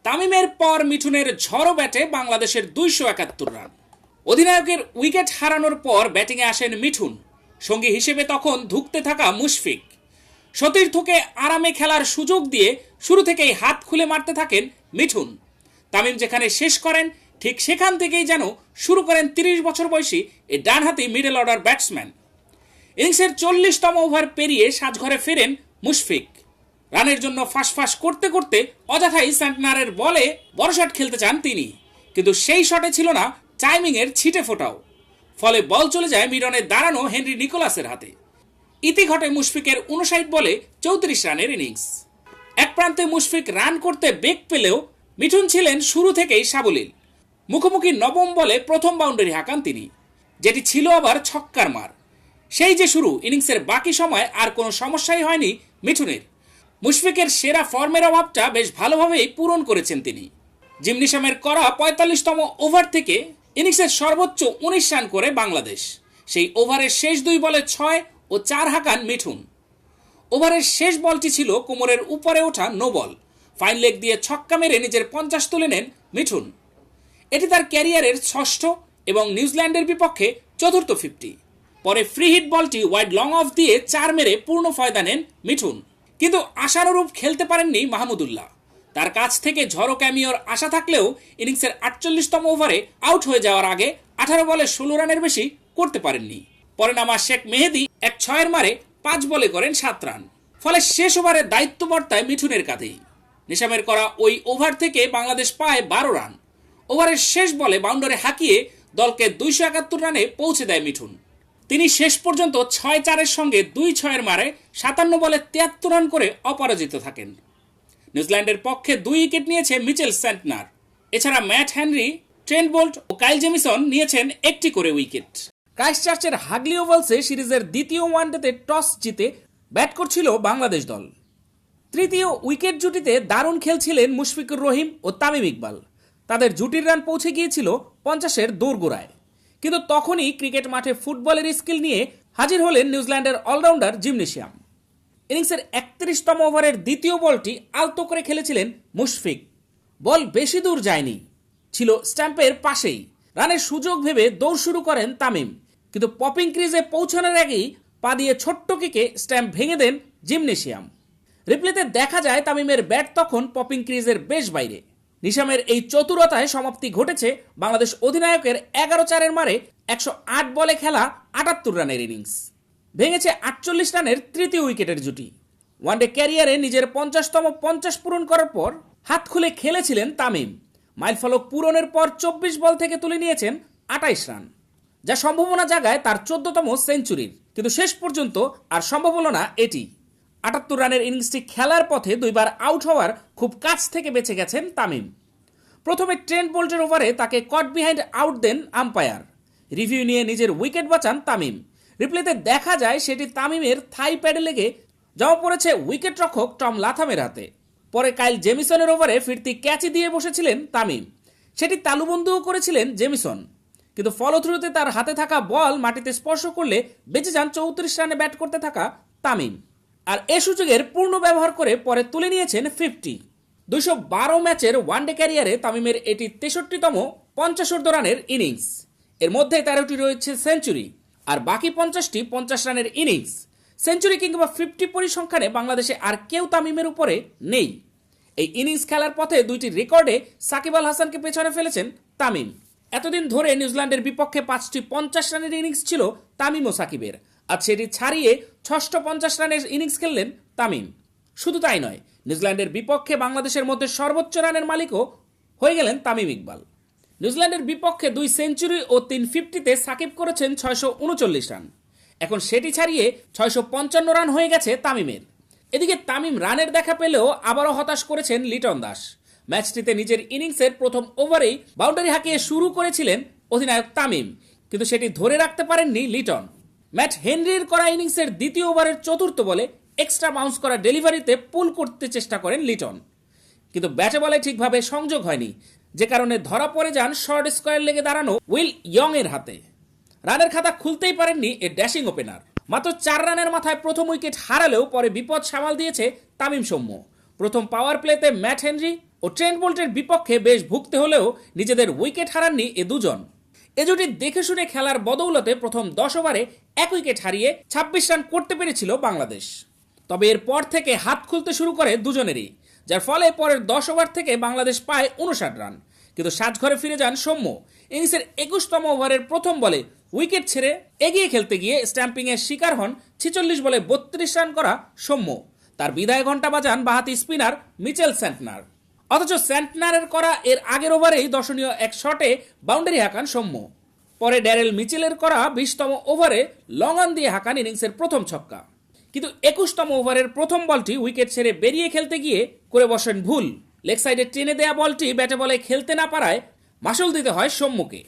তামিমের পর মিঠুনের ঝড়ো ব্যাটে বাংলাদেশের 271 রান। অধিনায়কের উইকেট হারানোর পর ব্যাটিংয়ে আসেন মিঠুন, সঙ্গী হিসেবে তখন ধুঁকতে থাকা মুশফিক। সতীর্থকে আরামে খেলার সুযোগ দিয়ে শুরু থেকেই হাত খুলে মারতে থাকেন মিঠুন। তামিম যেখানে শেষ করেন ঠিক সেখান থেকেই যেন শুরু করেন 30 বছর বয়সী এই ডানহাতি মিডল অর্ডার ব্যাটসম্যান। ইনিংসের 40তম ওভার পেরিয়ে সাজঘরে ফেরেন মুশফিক। রানের জন্য ফাঁস করতে করতে অযথাই সেন্টনারের বলে বড় শট খেলতে চান তিনি, কিন্তু সেই শটে ছিল না টাইমিংয়ের ছিটে ফোটাও। ফলে বল চলে যায় মিডনে দাঁড়ানো হেনরি নিকোলাসের হাতে। ইতি ঘটে মুশফিকের 59 বলে 34 রানের ইনিংস। এক প্রান্তে মুশফিক রান করতে বেগ পেলেও মিঠুন ছিলেন শুরু থেকেই সাবলীল। মুখোমুখি নবম বলে প্রথম বাউন্ডারি হাঁকান তিনি, যেটি ছিল আবার ছক্কার মার। সেই যে শুরু, ইনিংসের বাকি সময় আর কোনো সমস্যাই হয়নি মিঠুনের। মুশফিকের সেরা ফর্মের অভাবটা বেশ ভালোভাবেই পূরণ করেছেন তিনি। জিম নিশামের করা 45তম ওভার থেকে ইনিংসের সর্বোচ্চ 19 রান করে বাংলাদেশ। সেই ওভারের শেষ 2 বলে 6 ও 4 হাঁকান মিঠুন। ওভারের শেষ বলটি ছিল কোমরের উপরে ওঠা নো বল। ফাইন লেগ দিয়ে ছক্কা মেরে নিজের 50 তুলে নেন মিঠুন। এটি তার ক্যারিয়ারের 6ষ্ঠ এবং নিউজিল্যান্ডের বিপক্ষে 4র্থ 50। পরে ফ্রি হিট বলটি ওয়াইড লং অফ দিয়ে 4 মেরে পূর্ণ ফয়দা নেন মিঠুন। কিন্তু আশানুরূপ খেলতে পারেননি মাহমুদুল্লাহ। তার কাছ থেকে ঝড়ো ক্যামিওর আশা থাকলেও ইনিংসের 48তম ওভারে আউট হয়ে যাওয়ার আগে 18 বলে 16 রানের বেশি করতে পারেননি। পরে নামা শেখ মেহেদি এক 6-এর মারে 5 বলে করেন 7 রান। ফলে শেষ ওভারের দায়িত্ব বর্তায় মিঠুনের কাঁধেই। নিশামের করা ওই ওভার থেকে বাংলাদেশ পায় 12 রান। ওভারের শেষ বলে বাউন্ডারি হাঁকিয়ে দলকে 271 রানে পৌঁছে দেয় মিঠুন। তিনি শেষ পর্যন্ত 6-4-এর সঙ্গে 2-6-এর মারে 57 বলে 73 রান করে অপরাজিত থাকেন। নিউজিল্যান্ডের পক্ষে 2 উইকেট নিয়েছে মিচেল সেন্টনার। এছাড়া ম্যাট হেনরি, ট্রেন্ট বোল্ট ও কাইল জেমিসন নিয়েছেন একটি করে উইকেট। ক্রাইস্টচার্চের হাগলি ওভালসে সিরিজের দ্বিতীয় ওয়ানডেতে টস জিতে ব্যাট করছিল বাংলাদেশ দল। তৃতীয় উইকেট জুটিতে দারুণ খেলছিলেন মুশফিকুর রহিম ও তামিম ইকবাল। তাদের জুটির রান পৌঁছে গিয়েছিল 50-এর দোরগোড়ায়। কিন্তু তখনই ক্রিকেট মাঠে ফুটবলের স্কিল নিয়ে হাজির হলেন নিউজিল্যান্ডের অলরাউন্ডার জিম নিশাম। ইনিংসের 31তম ওভারের দ্বিতীয় বলটি আলতো করে খেলেছিলেন মুশফিক। বল বেশি দূর যায়নি, ছিল স্ট্যাম্পের পাশেই। রানের সুযোগ ভেবে দৌড় শুরু করেন তামিম, কিন্তু পপিং ক্রিজে পৌঁছানোর আগেই পা দিয়ে ছোট্ট কিকে স্ট্যাম্প ভেঙে দেন জিমনেশিয়াম। রিপ্লেতে দেখা যায় তামিমের ব্যাট তখন পপিং ক্রিজের বেশ বাইরে। নিশামের এই চতুরতায় সমাপ্তি ঘটেছে বাংলাদেশ অধিনায়কের 11-4-এর মারে 108 বলে খেলা 78 রানের ইনিংস। ভেঙেছে 48 রানের তৃতীয় উইকেটের জুটি। ওয়ানডে ক্যারিয়ারে নিজের 50তম 50 পূরণ করার পর হাত খুলে খেলেছিলেন তামিম। মাইলফলক পূরণের পর 24 বল থেকে তুলে নিয়েছেন 28 রান, যা সম্ভাবনা জাগায় তার 14তম সেঞ্চুরির। কিন্তু শেষ পর্যন্ত আর সম্ভব হল না এটি। 78 রানের ইনিংসটি খেলার পথে 2 বার আউট হওয়ার খুব কাছ থেকে বেঁচে গেছেন তামিম। প্রথমে ট্রেন্ট বোল্টের ওভারে তাকে কট বিহাইন্ড আউট দেন আম্পায়ার। রিভিউ নিয়ে নিজের উইকেট বাঁচান তামিম। রিপ্লেতে দেখা যায় সেটি তামিমের থাই প্যাডে লেগে জমা পড়েছে উইকেট রক্ষক টম লাথামের হাতে। পরে কাইল জেমিসনের ওভারে ফিরতি ক্যাচই দিয়ে বসেছিলেন তামিম। সেটি তালুবন্দুও করেছিলেন জেমিসন, কিন্তু ফলোথ্রুতে তার হাতে থাকা বল মাটিতে স্পর্শ করলে বেঁচে যান 34 রানে ব্যাট করতে থাকা তামিম। আর এ সুযোগের পূর্ণ ব্যবহার করে পরে তুলে নিয়েছেন 50। 212 ম্যাচের ওয়ানডে ক্যারিয়ারে তামিমের এটি 63তম 50 রানের ইনিংস। এর মধ্যে 13টি রয়েছে সেঞ্চুরি, আর বাকি 50টি 50 রানের ইনিংস। সেঞ্চুরি কিংবা 50 পরিসংখ্যানে বাংলাদেশে আর কেউ তামিমের উপরে নেই। এই ইনিংস খেলার পথে 2টি রেকর্ডে সাকিব আল হাসানকে পেছনে ফেলেছেন তামিম। এতদিন ধরে নিউজিল্যান্ডের বিপক্ষে 5টি 50 রানের ইনিংস ছিল তামিম ও সাকিবের, আর সেটি ছাড়িয়ে 6ষ্ঠ 50 রানের ইনিংস খেললেন তামিম। শুধু তাই নয়, নিউজিল্যান্ডের বিপক্ষে বাংলাদেশের মধ্যে সর্বোচ্চ রানের মালিকও হয়ে গেলেন তামিম ইকবাল। নিউজিল্যান্ডের বিপক্ষে 2 সেঞ্চুরি ও 3 50-তে সাকিব করেছেন 639 রান। এখন সেটি ছাড়িয়ে 655 রান হয়ে গেছে তামিমের। এদিকে তামিম রানের দেখা পেলেও আবারও হতাশ করেছেন লিটন দাস। ম্যাচটিতে নিজের ইনিংসের প্রথম ওভারেই বাউন্ডারি হাঁকিয়ে শুরু করেছিলেন অধিনায়ক তামিম, কিন্তু সেটি ধরে রাখতে পারেননি লিটন। ম্যাট হেনরির করা ইনিংসের দ্বিতীয় ওভারের 4র্থ বলে এক্সট্রা বাউন্স করা ডেলিভারিতে পুল করতে চেষ্টা করেন লিটন, কিন্তু ব্যাটে বলে ঠিকভাবে সংযোগ হয়নি, যে কারণে ধরা পড়ে যান শর্ট স্কোয়ার লেগে দাঁড়ানো উইল ইয়ং এর হাতে। রানের খাতা খুলতেই পারেননি এ ড্যাশিং ওপেনার। মাত্র 4 রানের মাথায় প্রথম উইকেট হারালেও পরে বিপদ সামাল দিয়েছে তামিম সৌম্য। প্রথম পাওয়ার প্লেতে ম্যাট হেনরি ও ট্রেন্ট বোল্টের বিপক্ষে বেশ ভুগতে হলেও নিজেদের উইকেট হারাননি এ দুজন। এ জুটি দেখে শুনে খেলার বদৌলতে প্রথম 10 ওভারে 1 উইকেট হারিয়ে 26 রান করতে পেরেছিল বাংলাদেশ। তবে এরপর থেকে হাত খুলতে শুরু করে দুজনেরই, যার ফলে পরের 10 ওভার থেকে বাংলাদেশ পায় 59 রান। কিন্তু সাজঘরে ফিরে যান সৌম্য। ইনিংসের 21তম ওভারের প্রথম বলে উইকেট ছেড়ে এগিয়ে খেলতে গিয়ে স্ট্যাম্পিংয়ের শিকার হন 46 বলে 32 রান করা সৌম্য। তার বিদায় ঘণ্টা বাজান বাঁহাতি স্পিনার মিচেল স্যান্টনার। অথচ স্যান্টনারের করা এর আগের ওভারেই দর্শনীয় এক শটে বাউন্ডারি হাঁকান সৌম্য। পরে ড্যারেল মিচেলের করা 20তম ওভারে লং অন দিয়ে হাঁকান ইনিংসের প্রথম ছক্কা। কিন্তু 21তম ওভারের প্রথম বলটি উইকেট ছেড়ে বেরিয়ে খেলতে গিয়ে করে বসেন ভুল। লেগ সাইডে টেনে দেয়া বলটি ব্যাটে বলে খেলতে না পারায় মাসুল দিতে হয় সৌম্যকে।